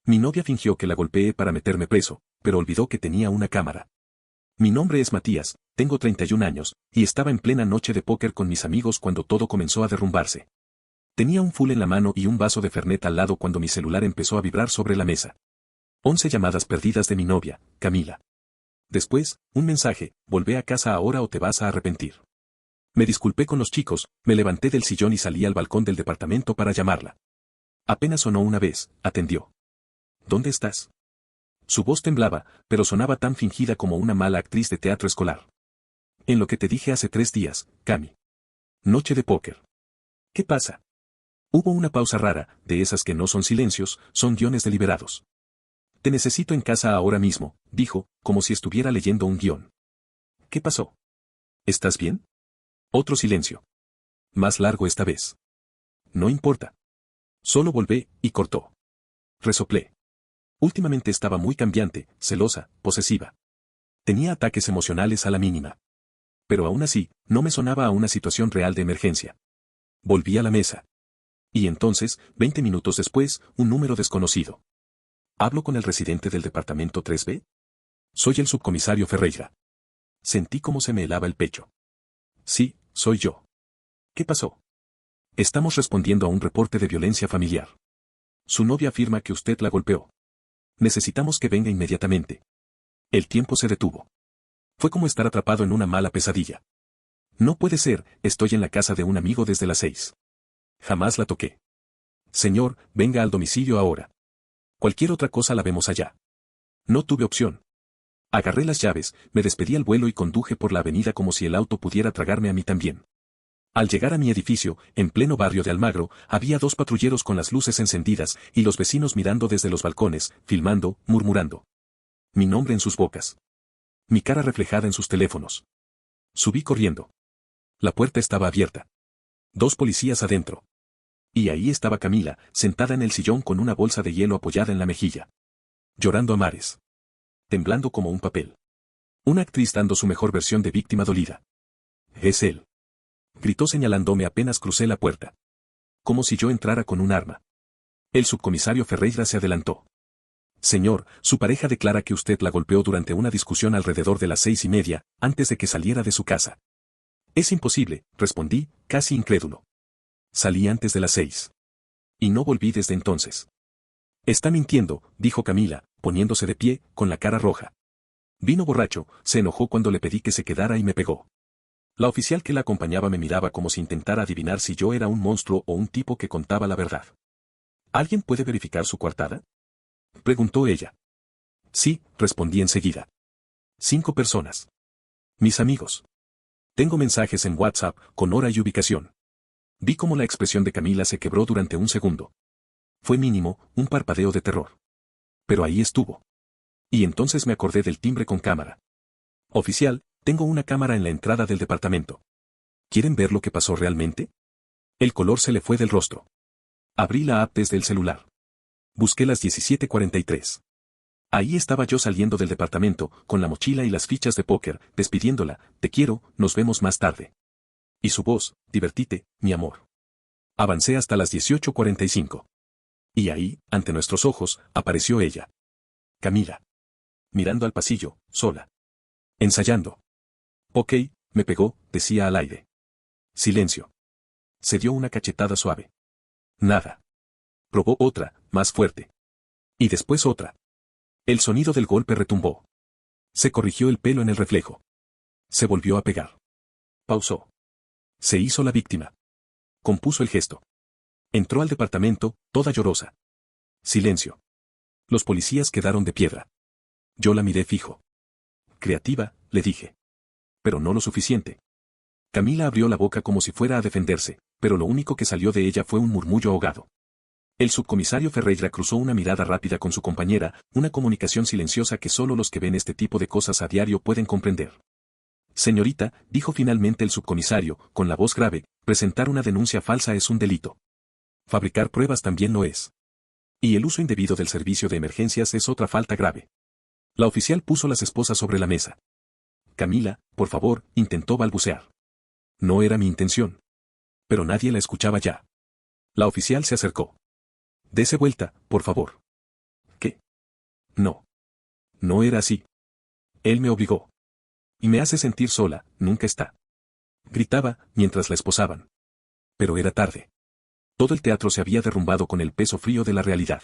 Mi novia fingió que la golpeé para meterme preso, pero olvidó que tenía una cámara. Mi nombre es Matías, tengo 31 años, y estaba en plena noche de póker con mis amigos cuando todo comenzó a derrumbarse. Tenía un full en la mano y un vaso de Fernet al lado cuando mi celular empezó a vibrar sobre la mesa. 11 llamadas perdidas de mi novia, Camila. Después, un mensaje: volvé a casa ahora o te vas a arrepentir. Me disculpé con los chicos, me levanté del sillón y salí al balcón del departamento para llamarla. Apenas sonó una vez, atendió. ¿Dónde estás? Su voz temblaba, pero sonaba tan fingida como una mala actriz de teatro escolar. En lo que te dije hace 3 días, Cami. Noche de póker. ¿Qué pasa? Hubo una pausa rara, de esas que no son silencios, son guiones deliberados. Te necesito en casa ahora mismo, dijo, como si estuviera leyendo un guión. ¿Qué pasó? ¿Estás bien? Otro silencio. Más largo esta vez. No importa. Solo volvé, y cortó. Resoplé. Últimamente estaba muy cambiante, celosa, posesiva. Tenía ataques emocionales a la mínima. Pero aún así, no me sonaba a una situación real de emergencia. Volví a la mesa. Y entonces, 20 minutos después, un número desconocido. ¿Hablo con el residente del departamento 3B? Soy el subcomisario Ferreira. Sentí como se me helaba el pecho. Sí, soy yo. ¿Qué pasó? Estamos respondiendo a un reporte de violencia familiar. Su novia afirma que usted la golpeó. Necesitamos que venga inmediatamente. El tiempo se detuvo. Fue como estar atrapado en una mala pesadilla. No puede ser, estoy en la casa de un amigo desde las 6. Jamás la toqué. Señor, venga al domicilio ahora. Cualquier otra cosa la vemos allá. No tuve opción. Agarré las llaves, me despedí al vuelo y conduje por la avenida como si el auto pudiera tragarme a mí también. Al llegar a mi edificio, en pleno barrio de Almagro, había 2 patrulleros con las luces encendidas y los vecinos mirando desde los balcones, filmando, murmurando. Mi nombre en sus bocas. Mi cara reflejada en sus teléfonos. Subí corriendo. La puerta estaba abierta. 2 policías adentro. Y ahí estaba Camila, sentada en el sillón con una bolsa de hielo apoyada en la mejilla. Llorando a mares. Temblando como un papel. Una actriz dando su mejor versión de víctima dolida. Es él. Gritó señalándome apenas crucé la puerta. Como si yo entrara con un arma. El subcomisario Ferreira se adelantó. Señor, su pareja declara que usted la golpeó durante una discusión alrededor de las 6:30, antes de que saliera de su casa. Es imposible, respondí, casi incrédulo. Salí antes de las 6. Y no volví desde entonces. Está mintiendo, dijo Camila, poniéndose de pie, con la cara roja. Vino borracho, se enojó cuando le pedí que se quedara y me pegó. La oficial que la acompañaba me miraba como si intentara adivinar si yo era un monstruo o un tipo que contaba la verdad. ¿Alguien puede verificar su coartada? Preguntó ella. Sí, respondí enseguida. 5 personas. Mis amigos. Tengo mensajes en WhatsApp, con hora y ubicación. Vi cómo la expresión de Camila se quebró durante un segundo. Fue mínimo, un parpadeo de terror. Pero ahí estuvo. Y entonces me acordé del timbre con cámara. Oficial, tengo una cámara en la entrada del departamento. ¿Quieren ver lo que pasó realmente? El color se le fue del rostro. Abrí la app desde el celular. Busqué las 17:43. Ahí estaba yo saliendo del departamento, con la mochila y las fichas de póker, despidiéndola: te quiero, nos vemos más tarde. Y su voz: divertite, mi amor. Avancé hasta las 18:45. Y ahí, ante nuestros ojos, apareció ella. Camila. Mirando al pasillo, sola. Ensayando. Ok, me pegó, decía al aire. Silencio. Se dio una cachetada suave. Nada. Probó otra, más fuerte. Y después otra. El sonido del golpe retumbó. Se corrigió el pelo en el reflejo. Se volvió a pegar. Pausó. Se hizo la víctima. Compuso el gesto. Entró al departamento, toda llorosa. Silencio. Los policías quedaron de piedra. Yo la miré fijo. Creativa, le dije. Pero no lo suficiente. Camila abrió la boca como si fuera a defenderse, pero lo único que salió de ella fue un murmullo ahogado. El subcomisario Ferreira cruzó una mirada rápida con su compañera, una comunicación silenciosa que solo los que ven este tipo de cosas a diario pueden comprender. Señorita, dijo finalmente el subcomisario, con la voz grave, presentar una denuncia falsa es un delito. Fabricar pruebas también lo es. Y el uso indebido del servicio de emergencias es otra falta grave. La oficial puso las esposas sobre la mesa. Camila, por favor, intentó balbucear. No era mi intención. Pero nadie la escuchaba ya. La oficial se acercó. Dese vuelta, por favor. No. No era así. Él me obligó. Y me hace sentir sola, nunca está. Gritaba, mientras la esposaban. Pero era tarde. Todo el teatro se había derrumbado con el peso frío de la realidad.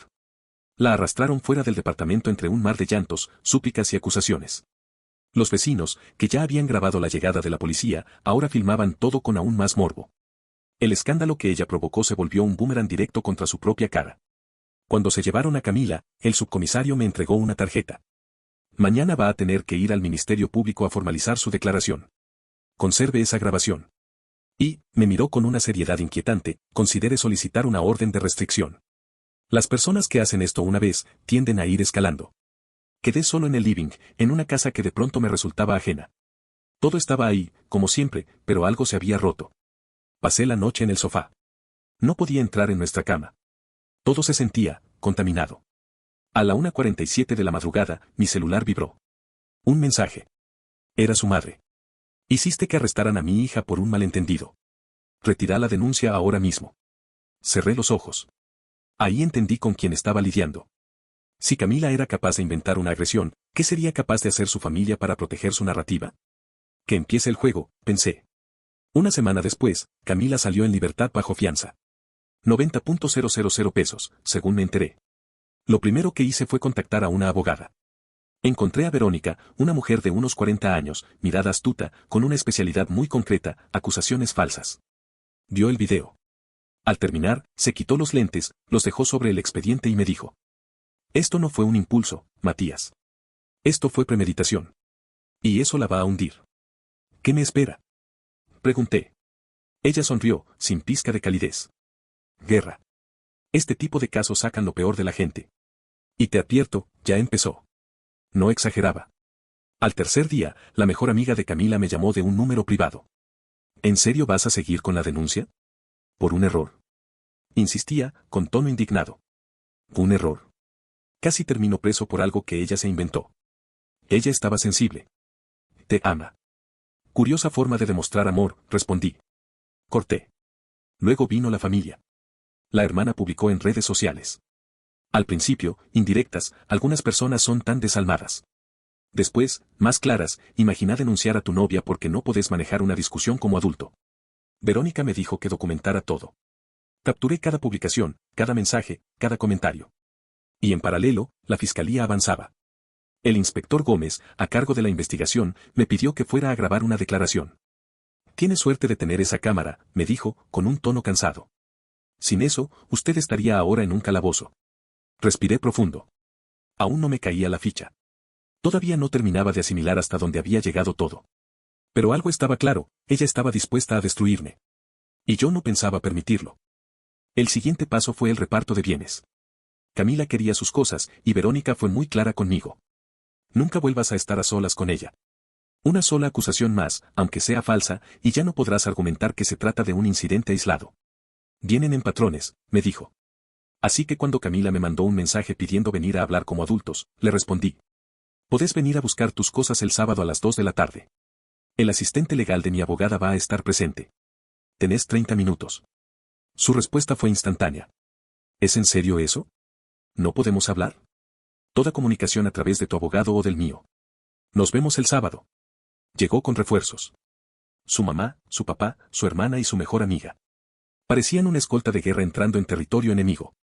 La arrastraron fuera del departamento entre un mar de llantos, súplicas y acusaciones. Los vecinos, que ya habían grabado la llegada de la policía, ahora filmaban todo con aún más morbo. El escándalo que ella provocó se volvió un boomerang directo contra su propia cara. Cuando se llevaron a Camila, el subcomisario me entregó una tarjeta. Mañana va a tener que ir al Ministerio Público a formalizar su declaración. Conserve esa grabación. Y, me miró con una seriedad inquietante, considere solicitar una orden de restricción. Las personas que hacen esto una vez, tienden a ir escalando. Quedé solo en el living, en una casa que de pronto me resultaba ajena. Todo estaba ahí, como siempre, pero algo se había roto. Pasé la noche en el sofá. No podía entrar en nuestra cama. Todo se sentía, contaminado. A la 1:47 de la madrugada, mi celular vibró. Un mensaje. Era su madre. Hiciste que arrestaran a mi hija por un malentendido. Retirá la denuncia ahora mismo. Cerré los ojos. Ahí entendí con quién estaba lidiando. Si Camila era capaz de inventar una agresión, ¿qué sería capaz de hacer su familia para proteger su narrativa? Que empiece el juego, pensé. Una semana después, Camila salió en libertad bajo fianza. 90.000 pesos, según me enteré. Lo primero que hice fue contactar a una abogada. Encontré a Verónica, una mujer de unos 40 años, mirada astuta, con una especialidad muy concreta, acusaciones falsas. Vio el video. Al terminar, se quitó los lentes, los dejó sobre el expediente y me dijo: esto no fue un impulso, Matías. Esto fue premeditación. Y eso la va a hundir. ¿Qué me espera? Pregunté. Ella sonrió, sin pizca de calidez. Guerra. Este tipo de casos sacan lo peor de la gente. Y te advierto, ya empezó. No exageraba. Al tercer día, la mejor amiga de Camila me llamó de un número privado. ¿En serio vas a seguir con la denuncia? Por un error. Insistía, con tono indignado. Un error. Casi terminó preso por algo que ella se inventó. Ella estaba sensible. Te ama. Curiosa forma de demostrar amor, respondí. Corté. Luego vino la familia. La hermana publicó en redes sociales. Al principio, indirectas, algunas personas son tan desalmadas. Después, más claras, imagina denunciar a tu novia porque no podés manejar una discusión como adulto. Verónica me dijo que documentara todo. Capturé cada publicación, cada mensaje, cada comentario. Y en paralelo, la fiscalía avanzaba. El inspector Gómez, a cargo de la investigación, me pidió que fuera a grabar una declaración. Tiene suerte de tener esa cámara, me dijo, con un tono cansado. Sin eso, usted estaría ahora en un calabozo. Respiré profundo. Aún no me caía la ficha. Todavía no terminaba de asimilar hasta dónde había llegado todo. Pero algo estaba claro, ella estaba dispuesta a destruirme. Y yo no pensaba permitirlo. El siguiente paso fue el reparto de bienes. Camila quería sus cosas, y Verónica fue muy clara conmigo. Nunca vuelvas a estar a solas con ella. Una sola acusación más, aunque sea falsa, y ya no podrás argumentar que se trata de un incidente aislado. Vienen en patrones, me dijo. Así que cuando Camila me mandó un mensaje pidiendo venir a hablar como adultos, le respondí. Podés venir a buscar tus cosas el sábado a las 2 de la tarde. El asistente legal de mi abogada va a estar presente. Tenés 30 minutos. Su respuesta fue instantánea. ¿Es en serio eso? ¿No podemos hablar? Toda comunicación a través de tu abogado o del mío. Nos vemos el sábado. Llegó con refuerzos. Su mamá, su papá, su hermana y su mejor amiga. Parecían una escolta de guerra entrando en territorio enemigo.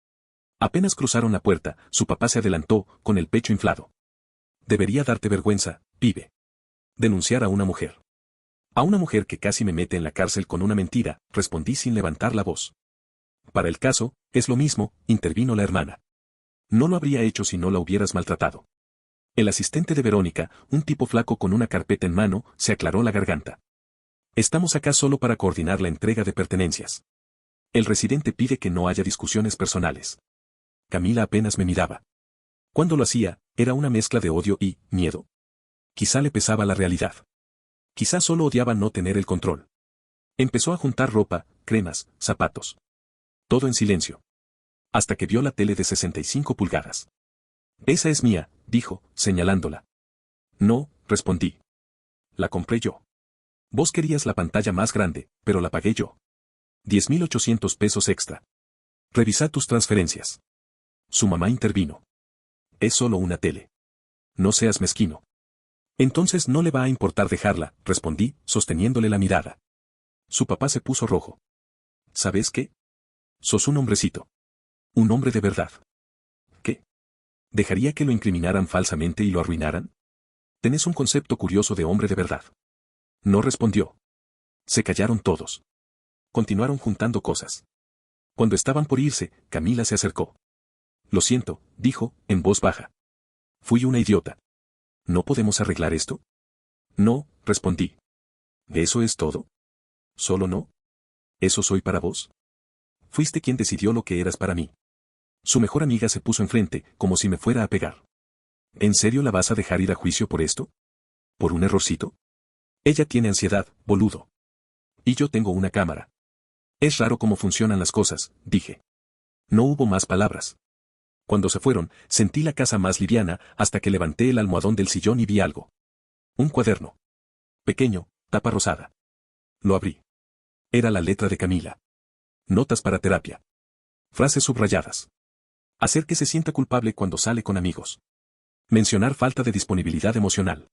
Apenas cruzaron la puerta, su papá se adelantó, con el pecho inflado. Debería darte vergüenza, pibe. Denunciar a una mujer. A una mujer que casi me mete en la cárcel con una mentira, respondí sin levantar la voz. Para el caso, es lo mismo, intervino la hermana. No lo habría hecho si no la hubieras maltratado. El asistente de Verónica, un tipo flaco con una carpeta en mano, se aclaró la garganta. Estamos acá solo para coordinar la entrega de pertenencias. El residente pide que no haya discusiones personales. Camila apenas me miraba. Cuando lo hacía, era una mezcla de odio y miedo. Quizá le pesaba la realidad. Quizá solo odiaba no tener el control. Empezó a juntar ropa, cremas, zapatos. Todo en silencio. Hasta que vio la tele de 65 pulgadas. Esa es mía, dijo, señalándola. No, respondí. La compré yo. Vos querías la pantalla más grande, pero la pagué yo. 10.800 pesos extra. Revisa tus transferencias. Su mamá intervino. Es solo una tele. No seas mezquino. Entonces no le va a importar dejarla, respondí, sosteniéndole la mirada. Su papá se puso rojo. ¿Sabes qué? Sos un hombrecito. Un hombre de verdad. ¿Qué? ¿Dejaría que lo incriminaran falsamente y lo arruinaran? Tenés un concepto curioso de hombre de verdad. No respondió. Se callaron todos. Continuaron juntando cosas. Cuando estaban por irse, Camila se acercó. Lo siento, dijo, en voz baja. Fui una idiota. ¿No podemos arreglar esto? No, respondí. ¿Eso es todo? ¿Solo no? ¿Eso soy para vos? Fuiste quien decidió lo que eras para mí. Su mejor amiga se puso enfrente, como si me fuera a pegar. ¿En serio la vas a dejar ir a juicio por esto? ¿Por un errorcito? Ella tiene ansiedad, boludo. Y yo tengo una cámara. Es raro cómo funcionan las cosas, dije. No hubo más palabras. Cuando se fueron, sentí la casa más liviana hasta que levanté el almohadón del sillón y vi algo. Un cuaderno. Pequeño, tapa rosada. Lo abrí. Era la letra de Camila. Notas para terapia. Frases subrayadas. Hacer que se sienta culpable cuando sale con amigos. Mencionar falta de disponibilidad emocional.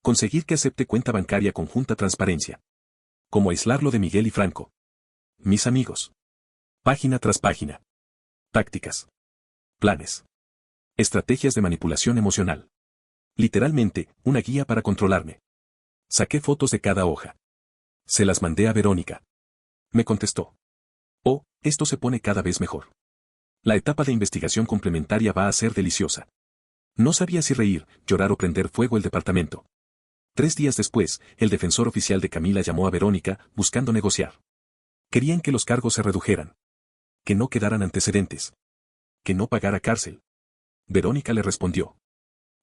Conseguir que acepte cuenta bancaria conjunta transparencia. Como aislarlo de Miguel y Franco. Mis amigos. Página tras página. Tácticas. Planes. Estrategias de manipulación emocional. Literalmente, una guía para controlarme. Saqué fotos de cada hoja. Se las mandé a Verónica. Me contestó. Oh, esto se pone cada vez mejor. La etapa de investigación complementaria va a ser deliciosa. No sabía si reír, llorar o prender fuego el departamento. 3 días después, el defensor oficial de Camila llamó a Verónica, buscando negociar. Querían que los cargos se redujeran. Que no quedaran antecedentes. Que no pagara cárcel. Verónica le respondió.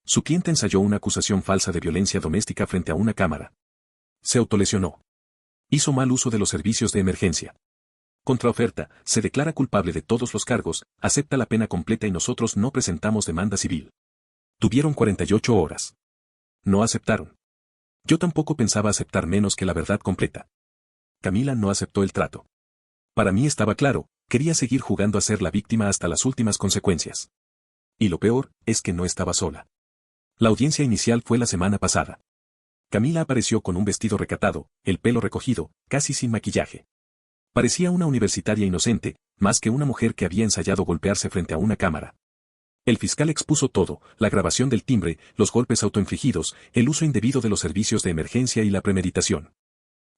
Su cliente ensayó una acusación falsa de violencia doméstica frente a una cámara. Se autolesionó. Hizo mal uso de los servicios de emergencia. Contraoferta, se declara culpable de todos los cargos, acepta la pena completa y nosotros no presentamos demanda civil. Tuvieron 48 horas. No aceptaron. Yo tampoco pensaba aceptar menos que la verdad completa. Camila no aceptó el trato. Para mí estaba claro, quería seguir jugando a ser la víctima hasta las últimas consecuencias. Y lo peor, es que no estaba sola. La audiencia inicial fue la semana pasada. Camila apareció con un vestido recatado, el pelo recogido, casi sin maquillaje. Parecía una universitaria inocente, más que una mujer que había ensayado golpearse frente a una cámara. El fiscal expuso todo, la grabación del timbre, los golpes autoinfligidos, el uso indebido de los servicios de emergencia y la premeditación.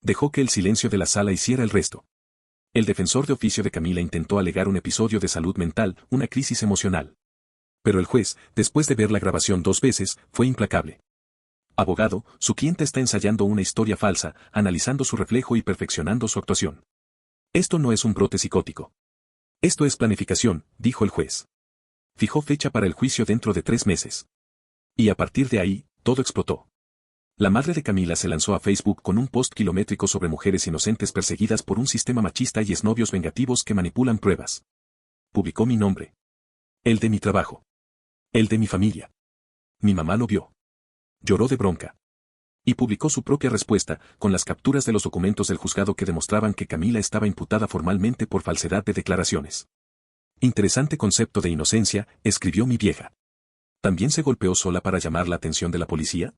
Dejó que el silencio de la sala hiciera el resto. El defensor de oficio de Camila intentó alegar un episodio de salud mental, una crisis emocional. Pero el juez, después de ver la grabación 2 veces, fue implacable. Abogado, su cliente está ensayando una historia falsa, analizando su reflejo y perfeccionando su actuación. Esto no es un brote psicótico. Esto es planificación, dijo el juez. Fijó fecha para el juicio dentro de 3 meses. Y a partir de ahí, todo explotó. La madre de Camila se lanzó a Facebook con un post kilométrico sobre mujeres inocentes perseguidas por un sistema machista y exnovios vengativos que manipulan pruebas. Publicó mi nombre. El de mi trabajo. El de mi familia. Mi mamá lo vio. Lloró de bronca. Y publicó su propia respuesta, con las capturas de los documentos del juzgado que demostraban que Camila estaba imputada formalmente por falsedad de declaraciones. Interesante concepto de inocencia, escribió mi vieja. ¿También se golpeó sola para llamar la atención de la policía?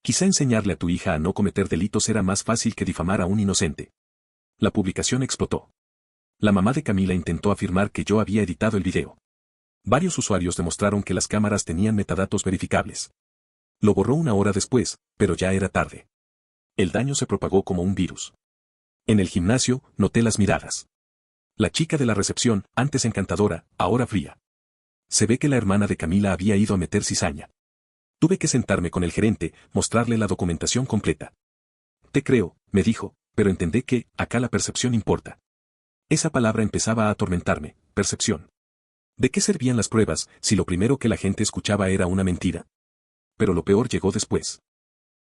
Quizá enseñarle a tu hija a no cometer delitos era más fácil que difamar a un inocente. La publicación explotó. La mamá de Camila intentó afirmar que yo había editado el video. Varios usuarios demostraron que las cámaras tenían metadatos verificables. Lo borró 1 hora después, pero ya era tarde. El daño se propagó como un virus. En el gimnasio, noté las miradas. La chica de la recepción, antes encantadora, ahora fría. Se ve que la hermana de Camila había ido a meter cizaña. Tuve que sentarme con el gerente, mostrarle la documentación completa. Te creo, me dijo, pero entendé que, acá la percepción importa. Esa palabra empezaba a atormentarme, percepción. ¿De qué servían las pruebas, si lo primero que la gente escuchaba era una mentira? Pero lo peor llegó después.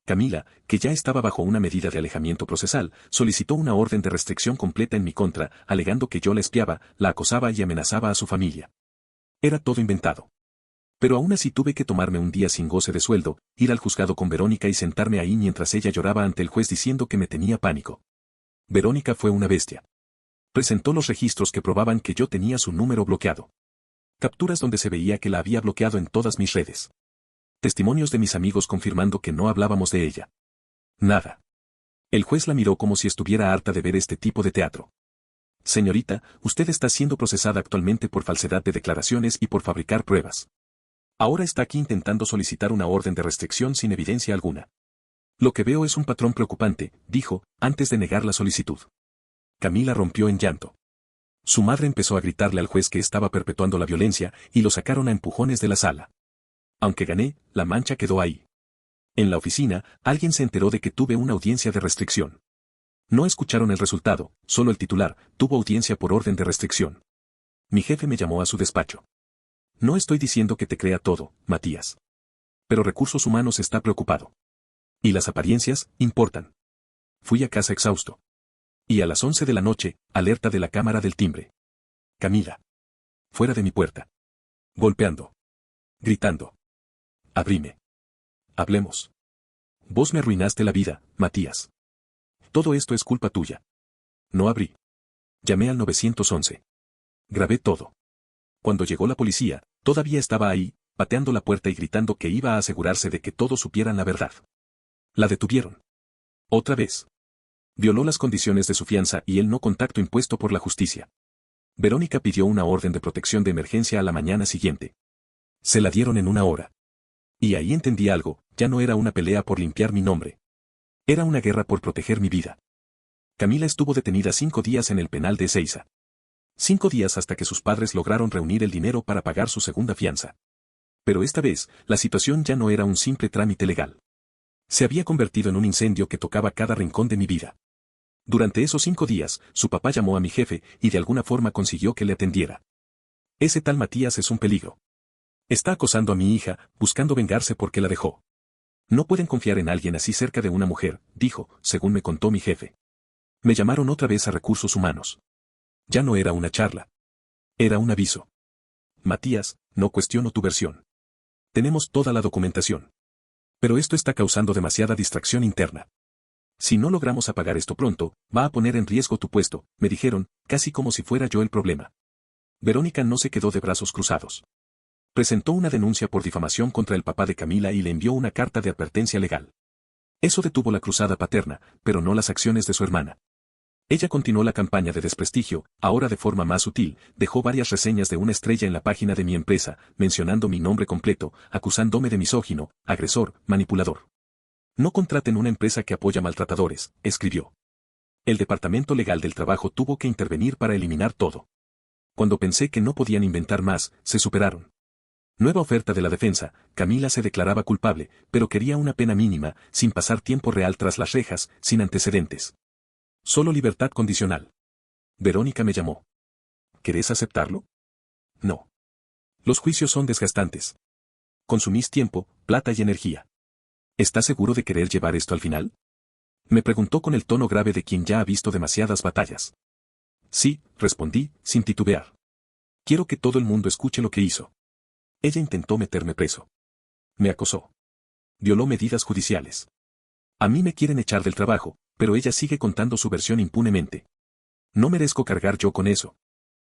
Camila, que ya estaba bajo una medida de alejamiento procesal, solicitó una orden de restricción completa en mi contra, alegando que yo la espiaba, la acosaba y amenazaba a su familia. Era todo inventado. Pero aún así tuve que tomarme un día sin goce de sueldo, ir al juzgado con Verónica y sentarme ahí mientras ella lloraba ante el juez diciendo que me tenía pánico. Verónica fue una bestia. Presentó los registros que probaban que yo tenía su número bloqueado. Capturas donde se veía que la había bloqueado en todas mis redes. Testimonios de mis amigos confirmando que no hablábamos de ella. Nada. El juez la miró como si estuviera harta de ver este tipo de teatro. Señorita, usted está siendo procesada actualmente por falsedad de declaraciones y por fabricar pruebas. Ahora está aquí intentando solicitar una orden de restricción sin evidencia alguna. Lo que veo es un patrón preocupante, dijo, antes de negar la solicitud. Camila rompió en llanto. Su madre empezó a gritarle al juez que estaba perpetuando la violencia y lo sacaron a empujones de la sala. Aunque gané, la mancha quedó ahí. En la oficina, alguien se enteró de que tuve una audiencia de restricción. No escucharon el resultado, solo el titular, tuvo audiencia por orden de restricción. Mi jefe me llamó a su despacho. No estoy diciendo que te crea todo, Matías. Pero Recursos Humanos está preocupado. Y las apariencias, importan. Fui a casa exhausto. Y a las 11 de la noche, alerta de la cámara del timbre. Camila. Fuera de mi puerta. Golpeando. Gritando. Abrime. Hablemos. Vos me arruinaste la vida, Matías. Todo esto es culpa tuya. No abrí. Llamé al 911. Grabé todo. Cuando llegó la policía, todavía estaba ahí, pateando la puerta y gritando que iba a asegurarse de que todos supieran la verdad. La detuvieron. Otra vez. Violó las condiciones de su fianza y el no contacto impuesto por la justicia. Verónica pidió una orden de protección de emergencia a la mañana siguiente. Se la dieron en 1 hora. Y ahí entendí algo, ya no era una pelea por limpiar mi nombre. Era una guerra por proteger mi vida. Camila estuvo detenida 5 días en el penal de Ezeiza. 5 días hasta que sus padres lograron reunir el dinero para pagar su segunda fianza. Pero esta vez, la situación ya no era un simple trámite legal. Se había convertido en un incendio que tocaba cada rincón de mi vida. Durante esos 5 días, su papá llamó a mi jefe y de alguna forma consiguió que le atendiera. Ese tal Matías es un peligro. Está acosando a mi hija, buscando vengarse porque la dejó. No pueden confiar en alguien así cerca de una mujer, dijo, según me contó mi jefe. Me llamaron otra vez a Recursos Humanos. Ya no era una charla. Era un aviso. Matías, no cuestiono tu versión. Tenemos toda la documentación. Pero esto está causando demasiada distracción interna. Si no logramos apagar esto pronto, va a poner en riesgo tu puesto, me dijeron, casi como si fuera yo el problema. Verónica no se quedó de brazos cruzados. Presentó una denuncia por difamación contra el papá de Camila y le envió una carta de advertencia legal. Eso detuvo la cruzada paterna, pero no las acciones de su hermana. Ella continuó la campaña de desprestigio, ahora de forma más sutil, dejó varias reseñas de una estrella en la página de mi empresa, mencionando mi nombre completo, acusándome de misógino, agresor, manipulador. No contraten una empresa que apoya maltratadores, escribió. El Departamento Legal del Trabajo tuvo que intervenir para eliminar todo. Cuando pensé que no podían inventar más, se superaron. Nueva oferta de la defensa, Camila se declaraba culpable, pero quería una pena mínima, sin pasar tiempo real tras las rejas, sin antecedentes. Solo libertad condicional. Verónica me llamó. ¿Querés aceptarlo? No. Los juicios son desgastantes. Consumís tiempo, plata y energía. ¿Estás seguro de querer llevar esto al final? Me preguntó con el tono grave de quien ya ha visto demasiadas batallas. Sí, respondí, sin titubear. Quiero que todo el mundo escuche lo que hizo. Ella intentó meterme preso. Me acosó. Violó medidas judiciales. A mí me quieren echar del trabajo, pero ella sigue contando su versión impunemente. No merezco cargar yo con eso.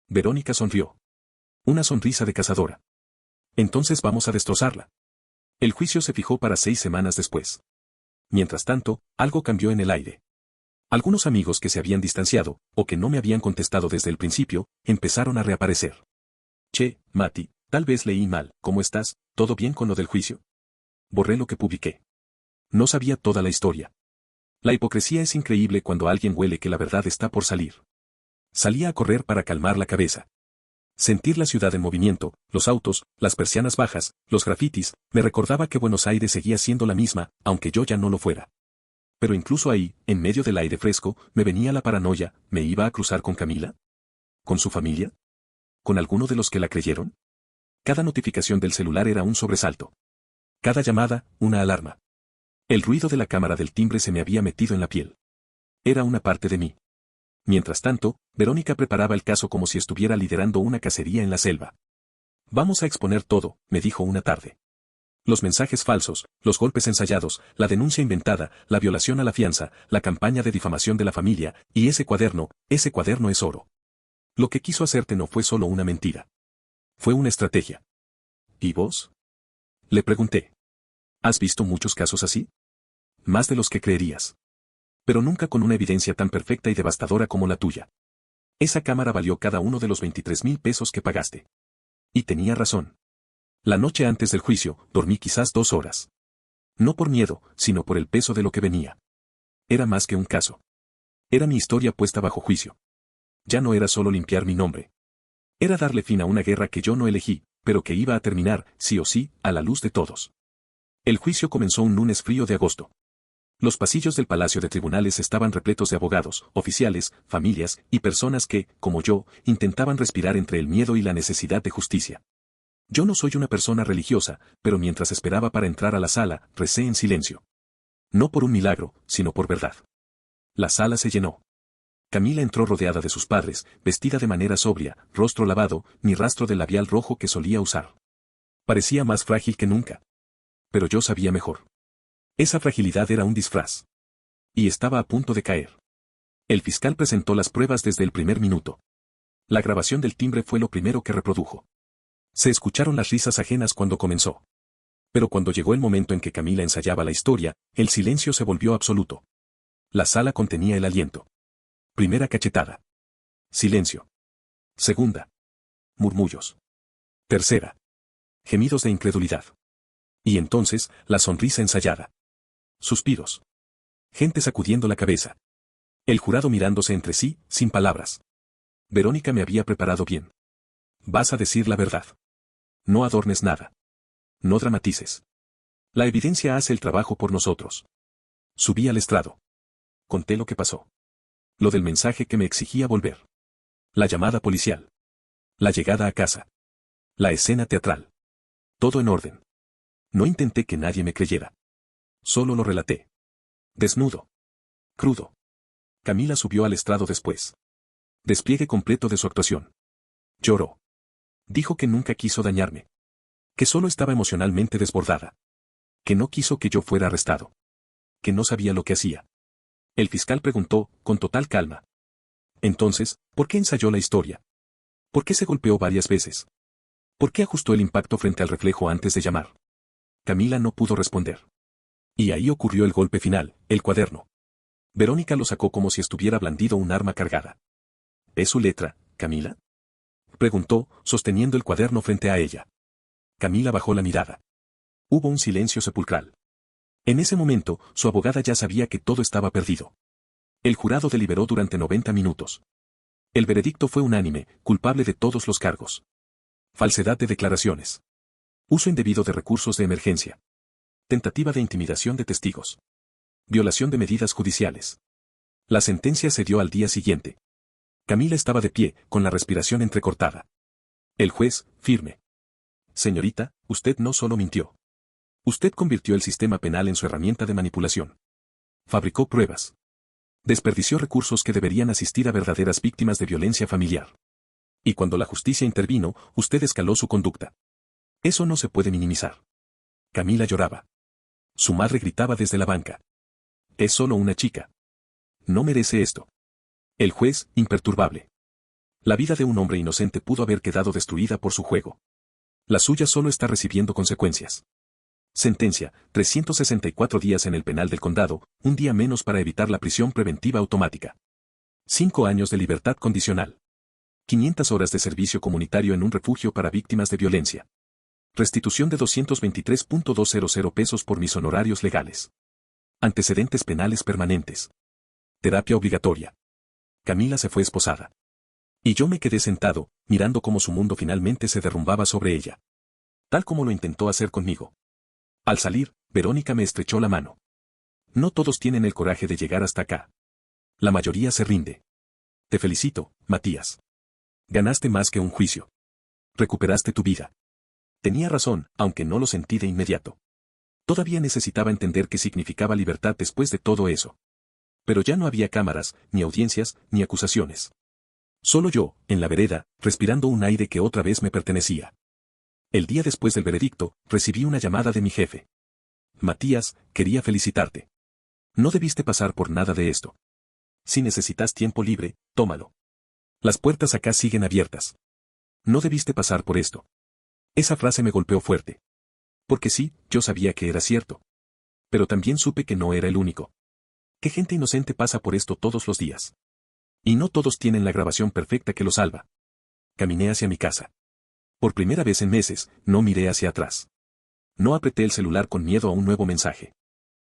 Verónica sonrió. Una sonrisa de cazadora. Entonces vamos a destrozarla. El juicio se fijó para 6 semanas después. Mientras tanto, algo cambió en el aire. Algunos amigos que se habían distanciado, o que no me habían contestado desde el principio, empezaron a reaparecer. Che, Mati, tal vez leí mal, ¿cómo estás? ¿Todo bien con lo del juicio? Borré lo que publiqué. No sabía toda la historia. La hipocresía es increíble cuando alguien huele que la verdad está por salir. Salía a correr para calmar la cabeza. Sentir la ciudad en movimiento, los autos, las persianas bajas, los grafitis, me recordaba que Buenos Aires seguía siendo la misma, aunque yo ya no lo fuera. Pero incluso ahí, en medio del aire fresco, me venía la paranoia, ¿me iba a cruzar con Camila? ¿Con su familia? ¿Con alguno de los que la creyeron? Cada notificación del celular era un sobresalto. Cada llamada, una alarma. El ruido de la cámara del timbre se me había metido en la piel. Era una parte de mí. Mientras tanto, Verónica preparaba el caso como si estuviera liderando una cacería en la selva. Vamos a exponer todo, me dijo una tarde. Los mensajes falsos, los golpes ensayados, la denuncia inventada, la violación a la fianza, la campaña de difamación de la familia, y ese cuaderno es oro. Lo que quiso hacerte no fue solo una mentira. Fue una estrategia. ¿Y vos? Le pregunté. ¿Has visto muchos casos así? Más de los que creerías. Pero nunca con una evidencia tan perfecta y devastadora como la tuya. Esa cámara valió cada uno de los 23,000 pesos que pagaste. Y tenía razón. La noche antes del juicio, dormí quizás 2 horas. No por miedo, sino por el peso de lo que venía. Era más que un caso. Era mi historia puesta bajo juicio. Ya no era solo limpiar mi nombre. Era darle fin a una guerra que yo no elegí, pero que iba a terminar, sí o sí, a la luz de todos. El juicio comenzó un lunes frío de agosto. Los pasillos del Palacio de Tribunales estaban repletos de abogados, oficiales, familias y personas que, como yo, intentaban respirar entre el miedo y la necesidad de justicia. Yo no soy una persona religiosa, pero mientras esperaba para entrar a la sala, recé en silencio. No por un milagro, sino por verdad. La sala se llenó. Camila entró rodeada de sus padres, vestida de manera sobria, rostro lavado, ni rastro del labial rojo que solía usar. Parecía más frágil que nunca. Pero yo sabía mejor. Esa fragilidad era un disfraz. Y estaba a punto de caer. El fiscal presentó las pruebas desde el primer minuto. La grabación del timbre fue lo primero que reprodujo. Se escucharon las risas ajenas cuando comenzó. Pero cuando llegó el momento en que Camila ensayaba la historia, el silencio se volvió absoluto. La sala contenía el aliento. Primera cachetada. Silencio. Segunda. Murmullos. Tercera. Gemidos de incredulidad. Y entonces, la sonrisa ensayada. Suspiros. Gente sacudiendo la cabeza. El jurado mirándose entre sí, sin palabras. Verónica me había preparado bien. Vas a decir la verdad. No adornes nada. No dramatices. La evidencia hace el trabajo por nosotros. Subí al estrado. Conté lo que pasó. Lo del mensaje que me exigía volver. La llamada policial. La llegada a casa. La escena teatral. Todo en orden. No intenté que nadie me creyera. Solo lo relaté. Desnudo. Crudo. Camila subió al estrado después. Despliegue completo de su actuación. Lloró. Dijo que nunca quiso dañarme. Que solo estaba emocionalmente desbordada. Que no quiso que yo fuera arrestado. Que no sabía lo que hacía. El fiscal preguntó, con total calma. Entonces, ¿por qué ensayó la historia? ¿Por qué se golpeó varias veces? ¿Por qué ajustó el impacto frente al reflejo antes de llamar? Camila no pudo responder. Y ahí ocurrió el golpe final, el cuaderno. Verónica lo sacó como si estuviera blandido un arma cargada. ¿Es su letra, Camila? Preguntó, sosteniendo el cuaderno frente a ella. Camila bajó la mirada. Hubo un silencio sepulcral. En ese momento, su abogada ya sabía que todo estaba perdido. El jurado deliberó durante 90 minutos. El veredicto fue unánime, culpable de todos los cargos. Falsedad de declaraciones. Uso indebido de recursos de emergencia. Tentativa de intimidación de testigos. Violación de medidas judiciales. La sentencia se dio al día siguiente. Camila estaba de pie, con la respiración entrecortada. El juez, firme. Señorita, usted no solo mintió. Usted convirtió el sistema penal en su herramienta de manipulación. Fabricó pruebas. Desperdició recursos que deberían asistir a verdaderas víctimas de violencia familiar. Y cuando la justicia intervino, usted escaló su conducta. Eso no se puede minimizar. Camila lloraba. Su madre gritaba desde la banca. Es solo una chica. No merece esto. El juez, imperturbable. La vida de un hombre inocente pudo haber quedado destruida por su juego. La suya solo está recibiendo consecuencias. Sentencia, 364 días en el penal del condado, un día menos para evitar la prisión preventiva automática. 5 años de libertad condicional. 500 horas de servicio comunitario en un refugio para víctimas de violencia. Restitución de 223.200 pesos por mis honorarios legales. Antecedentes penales permanentes. Terapia obligatoria. Camila se fue esposada. Y yo me quedé sentado, mirando cómo su mundo finalmente se derrumbaba sobre ella. Tal como lo intentó hacer conmigo. Al salir, Verónica me estrechó la mano. No todos tienen el coraje de llegar hasta acá. La mayoría se rinde. Te felicito, Matías. Ganaste más que un juicio. Recuperaste tu vida. Tenía razón, aunque no lo sentí de inmediato. Todavía necesitaba entender qué significaba libertad después de todo eso. Pero ya no había cámaras, ni audiencias, ni acusaciones. Solo yo, en la vereda, respirando un aire que otra vez me pertenecía. El día después del veredicto, recibí una llamada de mi jefe. Matías, quería felicitarte. No debiste pasar por nada de esto. Si necesitas tiempo libre, tómalo. Las puertas acá siguen abiertas. No debiste pasar por esto. Esa frase me golpeó fuerte. Porque sí, yo sabía que era cierto. Pero también supe que no era el único. ¿Qué gente inocente pasa por esto todos los días? Y no todos tienen la grabación perfecta que lo salva. Caminé hacia mi casa. Por primera vez en meses, no miré hacia atrás. No apreté el celular con miedo a un nuevo mensaje.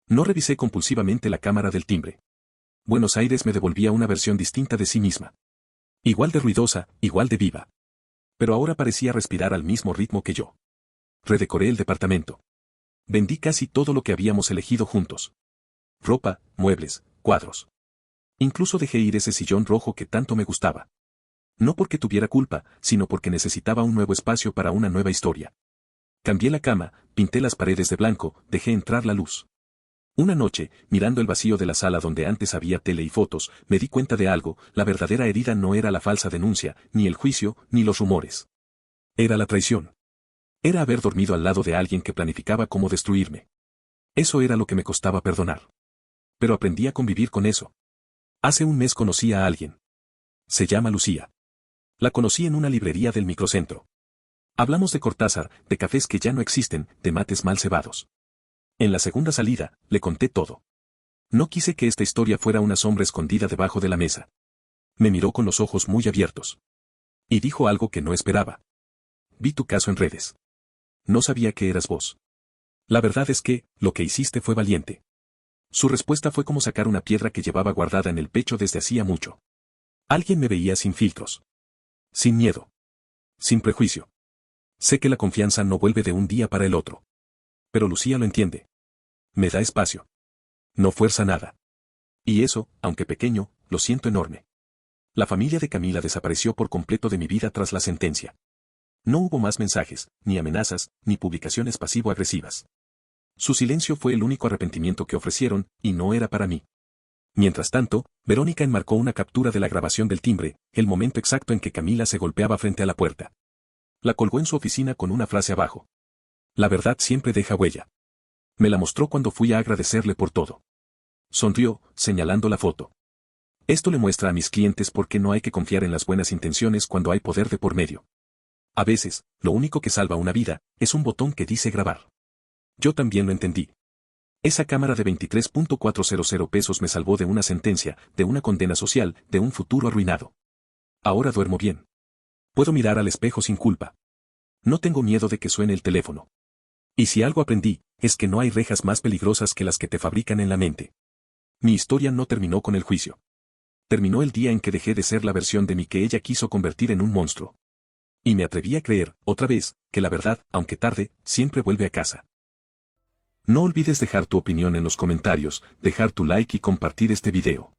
No revisé compulsivamente la cámara del timbre. Buenos Aires me devolvía una versión distinta de sí misma. Igual de ruidosa, igual de viva. Pero ahora parecía respirar al mismo ritmo que yo. Redecoré el departamento. Vendí casi todo lo que habíamos elegido juntos. Ropa, muebles, cuadros. Incluso dejé ir ese sillón rojo que tanto me gustaba. No porque tuviera culpa, sino porque necesitaba un nuevo espacio para una nueva historia. Cambié la cama, pinté las paredes de blanco, dejé entrar la luz. Una noche, mirando el vacío de la sala donde antes había tele y fotos, me di cuenta de algo: la verdadera herida no era la falsa denuncia, ni el juicio, ni los rumores. Era la traición. Era haber dormido al lado de alguien que planificaba cómo destruirme. Eso era lo que me costaba perdonar. Pero aprendí a convivir con eso. Hace un mes conocí a alguien. Se llama Lucía. La conocí en una librería del microcentro. Hablamos de Cortázar, de cafés que ya no existen, de mates mal cebados. En la segunda salida, le conté todo. No quise que esta historia fuera una sombra escondida debajo de la mesa. Me miró con los ojos muy abiertos. Y dijo algo que no esperaba. Vi tu caso en redes. No sabía que eras vos. La verdad es que, lo que hiciste fue valiente. Su respuesta fue como sacar una piedra que llevaba guardada en el pecho desde hacía mucho. Alguien me veía sin filtros. Sin miedo. Sin prejuicio. Sé que la confianza no vuelve de un día para el otro. Pero Lucía lo entiende. Me da espacio. No fuerza nada. Y eso, aunque pequeño, lo siento enorme. La familia de Camila desapareció por completo de mi vida tras la sentencia. No hubo más mensajes, ni amenazas, ni publicaciones pasivo-agresivas. Su silencio fue el único arrepentimiento que ofrecieron, y no era para mí. Mientras tanto, Verónica enmarcó una captura de la grabación del timbre, el momento exacto en que Camila se golpeaba frente a la puerta. La colgó en su oficina con una frase abajo. La verdad siempre deja huella. Me la mostró cuando fui a agradecerle por todo. Sonrió, señalando la foto. Esto le muestra a mis clientes por qué no hay que confiar en las buenas intenciones cuando hay poder de por medio. A veces, lo único que salva una vida, es un botón que dice grabar. Yo también lo entendí. Esa cámara de 23.400 pesos me salvó de una sentencia, de una condena social, de un futuro arruinado. Ahora duermo bien. Puedo mirar al espejo sin culpa. No tengo miedo de que suene el teléfono. Y si algo aprendí, es que no hay rejas más peligrosas que las que te fabrican en la mente. Mi historia no terminó con el juicio. Terminó el día en que dejé de ser la versión de mí que ella quiso convertir en un monstruo. Y me atreví a creer, otra vez, que la verdad, aunque tarde, siempre vuelve a casa. No olvides dejar tu opinión en los comentarios, dejar tu like y compartir este video.